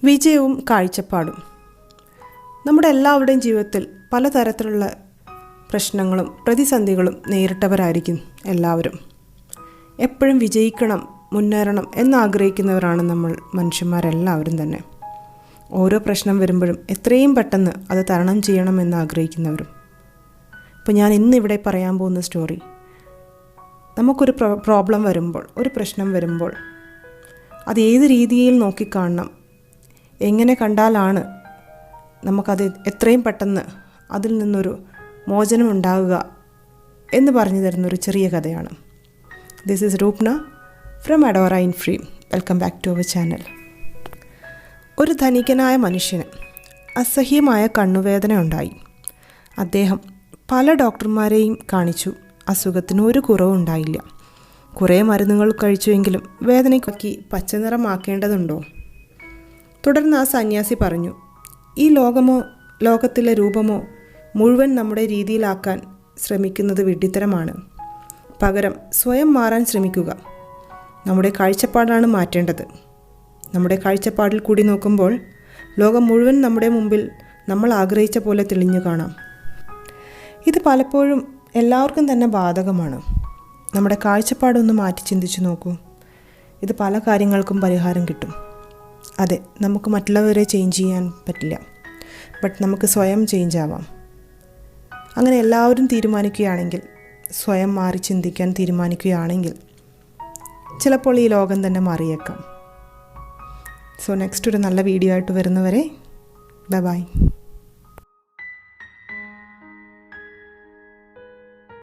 വിജയവും കാഴ്ചപ്പാടും. നമ്മുടെ എല്ലാവരുടെയും ജീവിതത്തിൽ പലതരത്തിലുള്ള പ്രശ്നങ്ങളും പ്രതിസന്ധികളും നേരിട്ടവരായിരിക്കും എല്ലാവരും. എപ്പോഴും വിജയിക്കണം, മുന്നേറണം എന്നാഗ്രഹിക്കുന്നവരാണ് നമ്മൾ മനുഷ്യന്മാരെല്ലാവരും തന്നെ. ഓരോ പ്രശ്നം വരുമ്പോഴും എത്രയും പെട്ടെന്ന് അത് തരണം ചെയ്യണമെന്ന് ആഗ്രഹിക്കുന്നവരും. ഇപ്പോൾ ഞാൻ ഇന്നിവിടെ പറയാൻ പോകുന്ന സ്റ്റോറി, നമുക്കൊരു പ്രോബ്ലം വരുമ്പോൾ, ഒരു പ്രശ്നം വരുമ്പോൾ അത് ഏത് രീതിയിൽ നോക്കിക്കാണണം, എങ്ങനെ കണ്ടാലാണ് നമുക്കത് എത്രയും പെട്ടെന്ന് അതിൽ നിന്നൊരു മോചനം ഉണ്ടാകുക എന്ന് പറഞ്ഞു തരുന്നൊരു ചെറിയ കഥയാണ്. This is Rupna from Adora in free. Welcome back to our channel. ഒരു ധനികനായ മനുഷ്യന് അസഹ്യമായ കണ്ണുവേദന ഉണ്ടായി. അദ്ദേഹം പല ഡോക്ടർമാരെയും കാണിച്ചു. അസുഖത്തിന് ഒരു കുറവുണ്ടായില്ല. കുറേ മരുന്നുകൾ കഴിച്ചുവെങ്കിലും വേദനയ്ക്ക് പച്ചനിറമാക്കേണ്ടതുണ്ടോ? തുടർന്ന് ആ സന്യാസി പറഞ്ഞു, ഈ ലോകമോ ലോകത്തിലെ രൂപമോ മുഴുവൻ നമ്മുടെ രീതിയിലാക്കാൻ ശ്രമിക്കുന്നത് വിഡ്ഢിത്തരമാണ്. പകരം സ്വയം മാറാൻ ശ്രമിക്കുക. നമ്മുടെ കാഴ്ചപ്പാടാണ് മാറ്റേണ്ടത്. നമ്മുടെ കാഴ്ചപ്പാടിൽ കൂടി നോക്കുമ്പോൾ ലോകം മുഴുവൻ നമ്മുടെ മുമ്പിൽ നമ്മൾ ആഗ്രഹിച്ച പോലെ തെളിഞ്ഞു കാണാം. ഇത് പലപ്പോഴും എല്ലാവർക്കും തന്നെ ബാധകമാണ്. നമ്മുടെ കാഴ്ചപ്പാടൊന്ന് മാറ്റി ചിന്തിച്ചു നോക്കൂ. ഇത് പല കാര്യങ്ങൾക്കും പരിഹാരം കിട്ടും. അതെ, നമുക്ക് മറ്റുള്ളവരെ ചേഞ്ച് ചെയ്യാൻ പറ്റില്ല, ബട്ട് നമുക്ക് സ്വയം ചേഞ്ച് ആവാം. അങ്ങനെ എല്ലാവരും തീരുമാനിക്കുകയാണെങ്കിൽ, സ്വയം മാറി ചിന്തിക്കാൻ തീരുമാനിക്കുകയാണെങ്കിൽ ചിലപ്പോൾ ഈ ലോകം തന്നെ മാറിയേക്കാം. സോ നെക്സ്റ്റ് ഒരു നല്ല വീഡിയോ ആയിട്ട് വരുന്നവരെ ബൈ ബൈ.